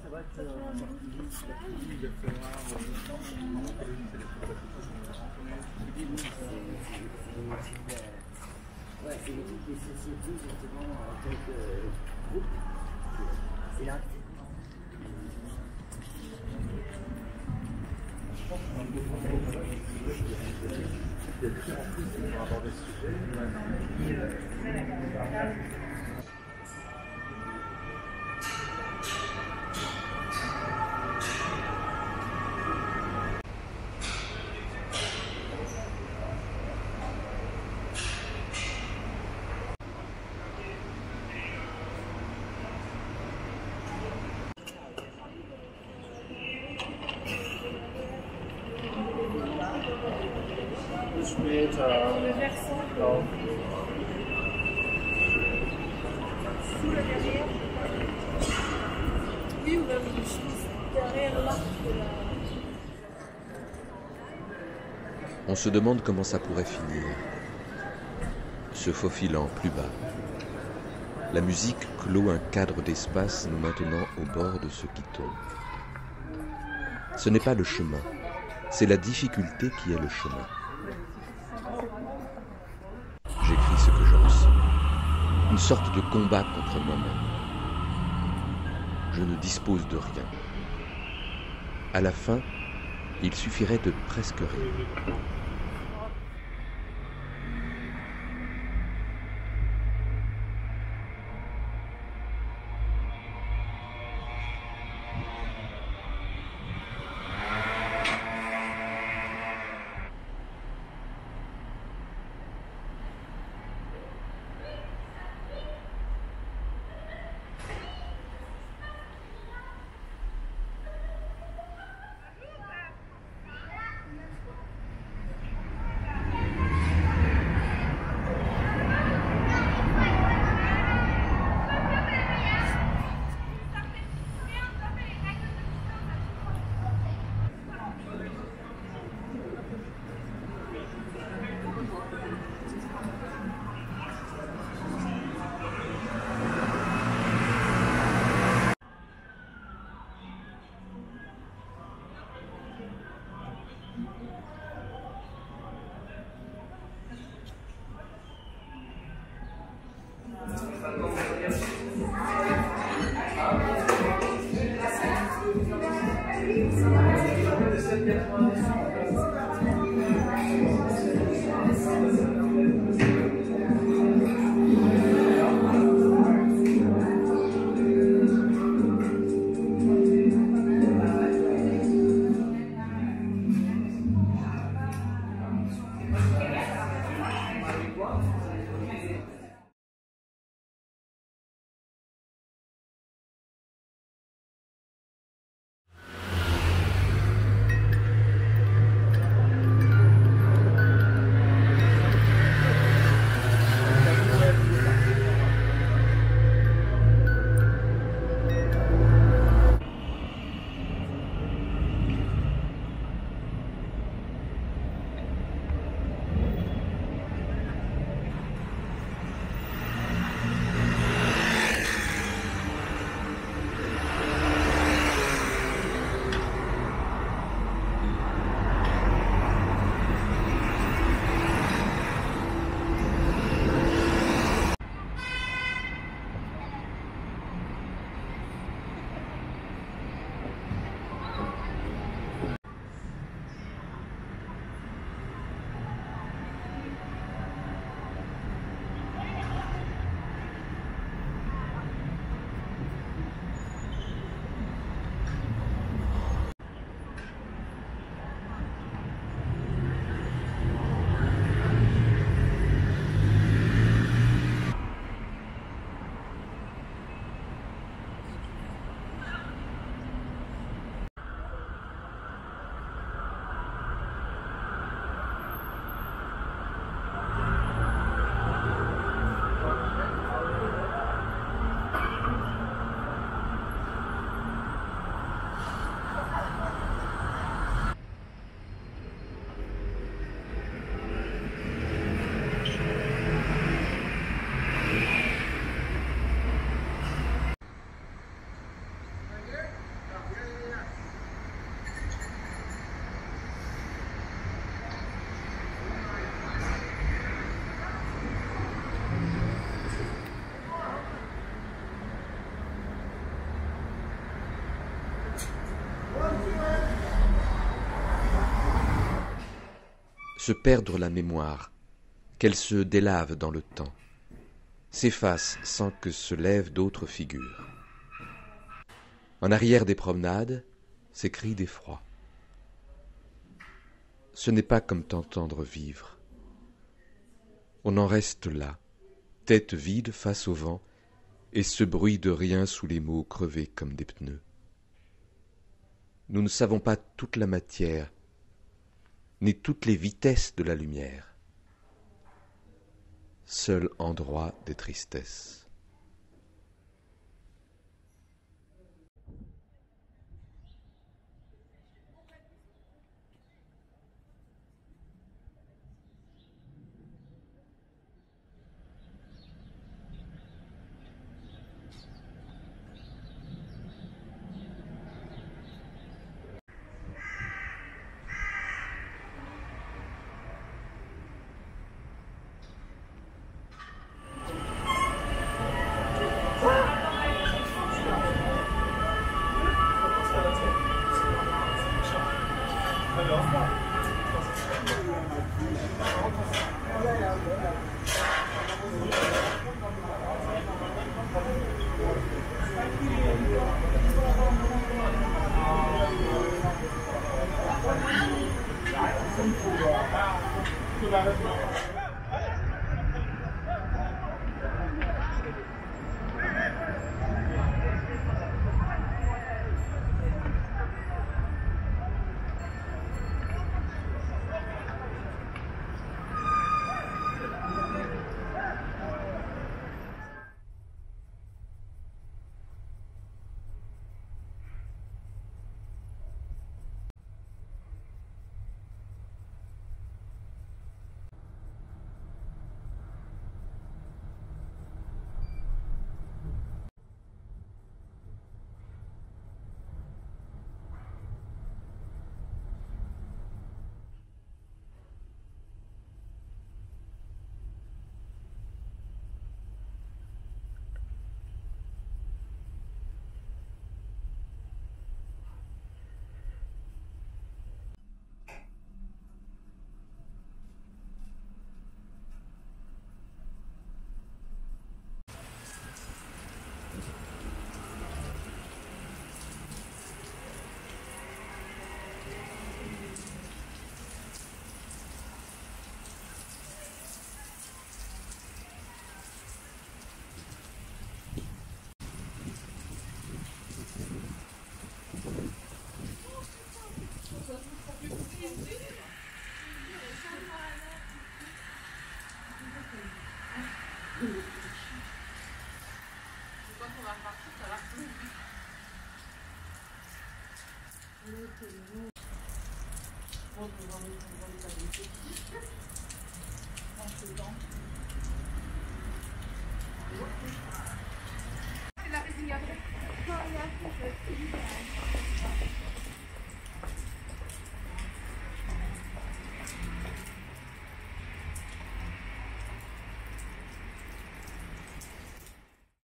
c'est vrai que il va falloir. Ouais, c'est l'équipe des sociétés justement en tant que groupe. C'est là. Je pense qu'on a beaucoup de pour aborder ce sujet. Le versant sous la derrière. Oui, ou même je pense derrière l'arc de la... On se demande comment ça pourrait finir, se faufilant plus bas. La musique clôt un cadre d'espace nous maintenant au bord de ce qui tombe. Ce n'est pas le chemin, c'est la difficulté qui est le chemin. J'écris ce que je ressens, une sorte de combat contre moi-même. Je ne dispose de rien. À la fin, il suffirait de presque rien. se perdre la mémoire, qu'elle se délave dans le temps, s'efface sans que se lèvent d'autres figures. En arrière des promenades, ces cris d'effroi. Ce n'est pas comme t'entendre vivre. On en reste là, tête vide face au vent, et ce bruit de rien sous les mots crevés comme des pneus. Nous ne savons pas toute la matière, ni toutes les vitesses de la lumière. Seul endroit des tristesses.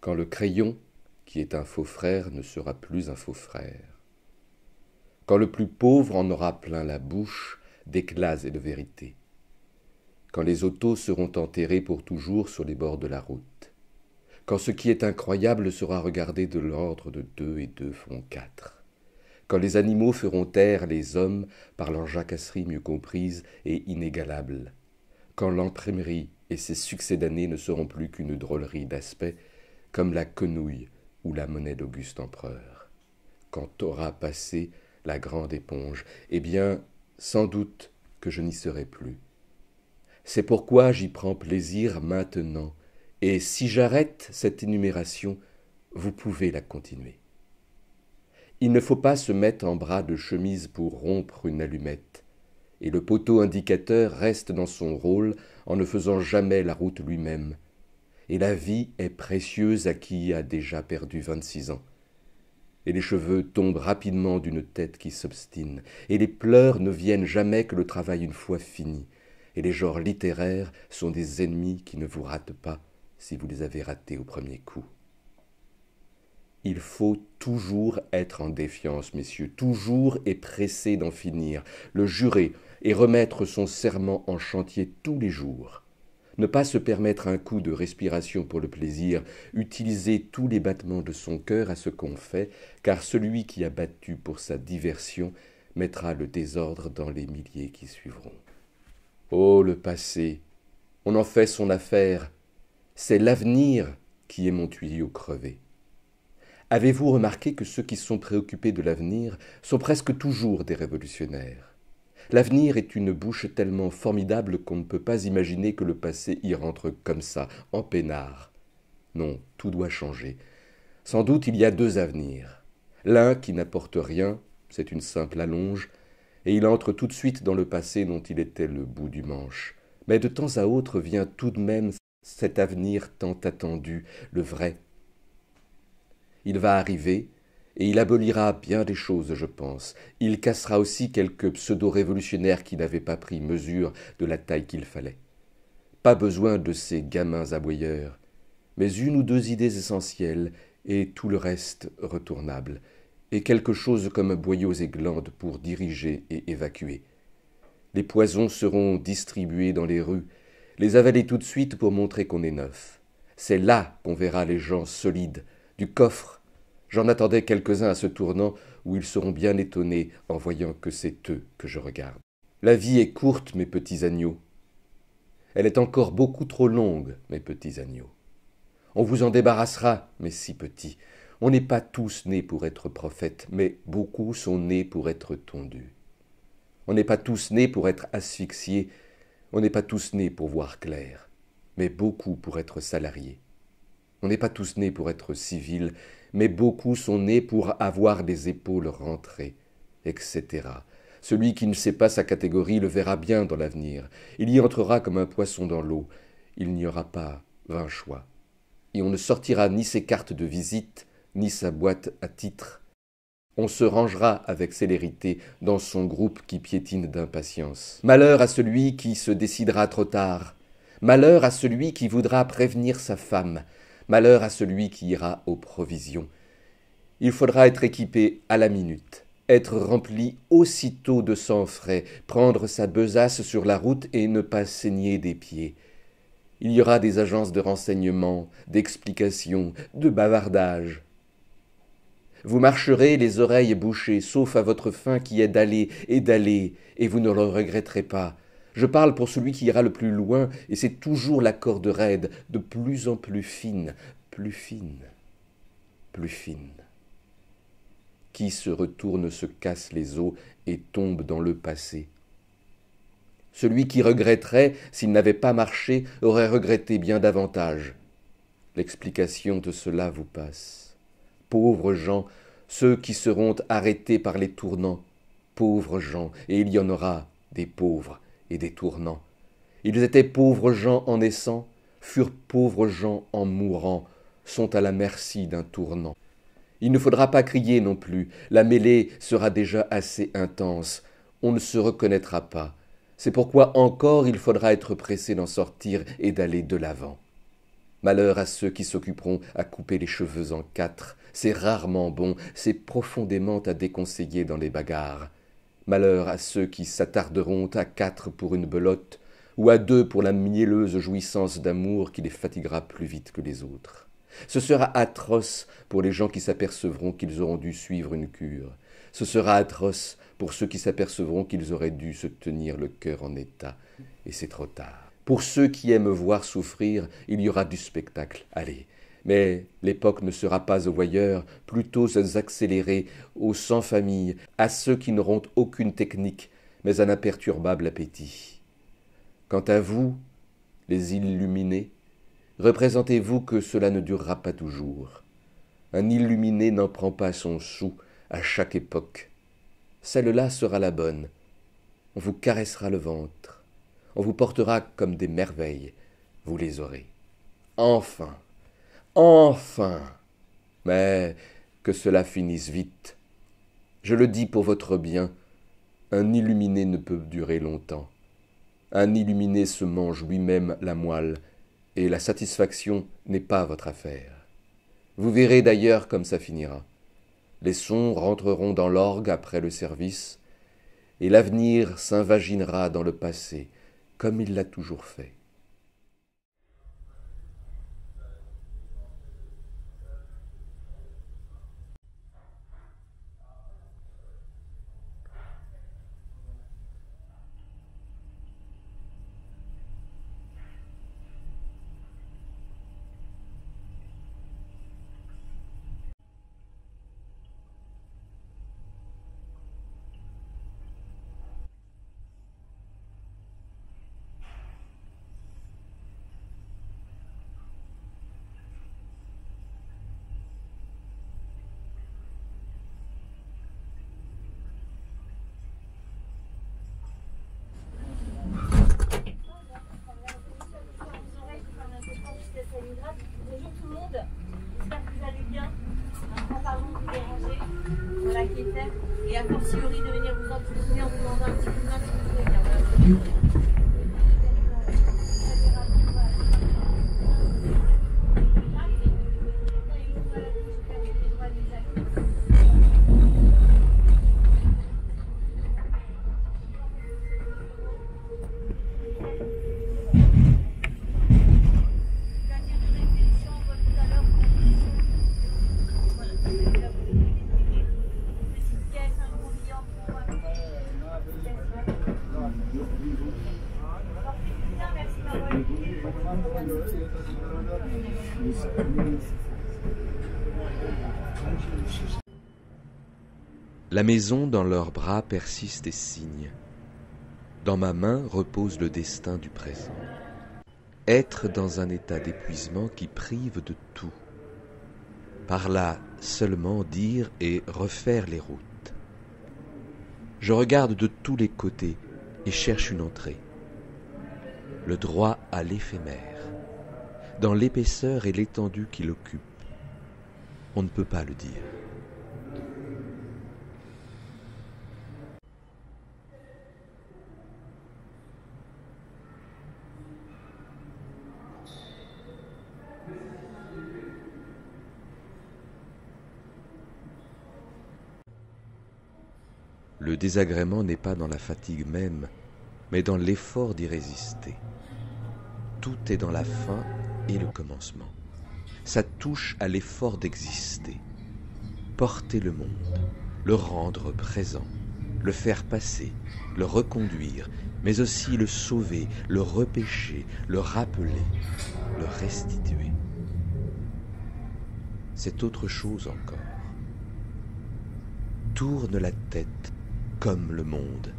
Quand le crayon, qui est un faux frère, ne sera plus un faux frère. Quand le plus pauvre en aura plein la bouche d'éclats et de vérité. Quand les autos seront enterrés pour toujours sur les bords de la route. Quand ce qui est incroyable sera regardé de l'ordre de 2 et 2 font 4. Quand les animaux feront taire les hommes par leur jacasserie mieux comprise et inégalable. Quand l'imprimerie et ses succédanés ne seront plus qu'une drôlerie d'aspect, comme la quenouille ou la monnaie d'Auguste Empereur. Quand aura passé la grande éponge, eh bien, sans doute que je n'y serai plus. C'est pourquoi j'y prends plaisir maintenant, et si j'arrête cette énumération, vous pouvez la continuer. Il ne faut pas se mettre en bras de chemise pour rompre une allumette, et le poteau indicateur reste dans son rôle en ne faisant jamais la route lui-même. Et la vie est précieuse à qui a déjà perdu 26 ans. Et les cheveux tombent rapidement d'une tête qui s'obstine, et les pleurs ne viennent jamais que le travail une fois fini, et les genres littéraires sont des ennemis qui ne vous ratent pas si vous les avez ratés au premier coup. Il faut toujours être en défiance, messieurs, toujours et pressé d'en finir, le jurer et remettre son serment en chantier tous les jours. Ne pas se permettre un coup de respiration pour le plaisir, utiliser tous les battements de son cœur à ce qu'on fait, car celui qui a battu pour sa diversion mettra le désordre dans les milliers qui suivront. Oh, le passé, on en fait son affaire, c'est l'avenir qui est mon tuyau crevé. Avez-vous remarqué que ceux qui sont préoccupés de l'avenir sont presque toujours des révolutionnaires? L'avenir est une bouche tellement formidable qu'on ne peut pas imaginer que le passé y rentre comme ça, en peinard. Non, tout doit changer. Sans doute il y a deux avenirs. L'un qui n'apporte rien, c'est une simple allonge, et il entre tout de suite dans le passé dont il était le bout du manche. Mais de temps à autre vient tout de même cet avenir tant attendu, le vrai. Il va arriver, et il abolira bien des choses, je pense. Il cassera aussi quelques pseudo-révolutionnaires qui n'avaient pas pris mesure de la taille qu'il fallait. Pas besoin de ces gamins aboyeurs, mais une ou deux idées essentielles, et tout le reste retournable, et quelque chose comme boyaux et glandes pour diriger et évacuer. Les poisons seront distribués dans les rues, les avaler tout de suite pour montrer qu'on est neuf. C'est là qu'on verra les gens solides, du coffre. J'en attendais quelques-uns à ce tournant où ils seront bien étonnés en voyant que c'est eux que je regarde. La vie est courte, mes petits agneaux. Elle est encore beaucoup trop longue, mes petits agneaux. On vous en débarrassera, mes si petits. On n'est pas tous nés pour être prophètes, mais beaucoup sont nés pour être tondus. On n'est pas tous nés pour être asphyxiés, on n'est pas tous nés pour voir clair, mais beaucoup pour être salariés. On n'est pas tous nés pour être civils, mais beaucoup sont nés pour avoir les épaules rentrées, etc. Celui qui ne sait pas sa catégorie le verra bien dans l'avenir. Il y entrera comme un poisson dans l'eau. Il n'y aura pas 20 choix. Et on ne sortira ni ses cartes de visite, ni sa boîte à titres. On se rangera avec célérité dans son groupe qui piétine d'impatience. Malheur à celui qui se décidera trop tard. Malheur à celui qui voudra prévenir sa femme. Malheur à celui qui ira aux provisions. Il faudra être équipé à la minute, être rempli aussitôt de sang frais, prendre sa besace sur la route et ne pas saigner des pieds. Il y aura des agences de renseignement, d'explications, de bavardage. Vous marcherez les oreilles bouchées, sauf à votre faim qui est d'aller, et vous ne le regretterez pas. Je parle pour celui qui ira le plus loin, et c'est toujours la corde raide, de plus en plus fine, plus fine, plus fine. Qui se retourne se casse les os et tombe dans le passé. Celui qui regretterait, s'il n'avait pas marché, aurait regretté bien davantage. L'explication de cela vous passe. Pauvres gens, ceux qui seront arrêtés par les tournants, pauvres gens, et il y en aura des pauvres et des tournants. Ils étaient pauvres gens en naissant, furent pauvres gens en mourant, sont à la merci d'un tournant. Il ne faudra pas crier non plus, la mêlée sera déjà assez intense, on ne se reconnaîtra pas. C'est pourquoi encore il faudra être pressé d'en sortir et d'aller de l'avant. Malheur à ceux qui s'occuperont à couper les cheveux en quatre, c'est rarement bon, c'est profondément à déconseiller dans les bagarres. Malheur à ceux qui s'attarderont à 4 pour une belote, ou à 2 pour la mielleuse jouissance d'amour qui les fatiguera plus vite que les autres. Ce sera atroce pour les gens qui s'apercevront qu'ils auront dû suivre une cure. Ce sera atroce pour ceux qui s'apercevront qu'ils auraient dû se tenir le cœur en état, et c'est trop tard. Pour ceux qui aiment voir souffrir, il y aura du spectacle, allez. Mais l'époque ne sera pas aux voyeurs, plutôt aux accélérés, aux sans-famille, à ceux qui n'auront aucune technique, mais un imperturbable appétit. Quant à vous, les illuminés, représentez-vous que cela ne durera pas toujours. Un illuminé n'en prend pas son sou à chaque époque. Celle-là sera la bonne. On vous caressera le ventre. On vous portera comme des merveilles. Vous les aurez. Enfin, enfin. Mais que cela finisse vite. Je le dis pour votre bien, un illuminé ne peut durer longtemps. Un illuminé se mange lui-même la moelle, et la satisfaction n'est pas votre affaire. Vous verrez d'ailleurs comme ça finira. Les sons rentreront dans l'orgue après le service, et l'avenir s'invaginera dans le passé, comme il l'a toujours fait. Bonjour tout le monde, j'espère que vous allez bien. Pardon de vous déranger, voilà qui était. Et a fortiori de venir vous entretenir en vous demandant un petit coup de main si vous voulez bien. Voilà. La maison dans leurs bras persiste et signe. Dans ma main repose le destin du présent. Être dans un état d'épuisement qui prive de tout. Par là seulement dire et refaire les routes. Je regarde de tous les côtés et cherche une entrée. Le droit à l'éphémère, dans l'épaisseur et l'étendue qu'il occupe. On ne peut pas le dire. Le désagrément n'est pas dans la fatigue même, mais dans l'effort d'y résister. Tout est dans la fin et le commencement. Ça touche à l'effort d'exister. Porter le monde, le rendre présent, le faire passer, le reconduire, mais aussi le sauver, le repêcher, le rappeler, le restituer. C'est autre chose encore. Tourne la tête comme le monde.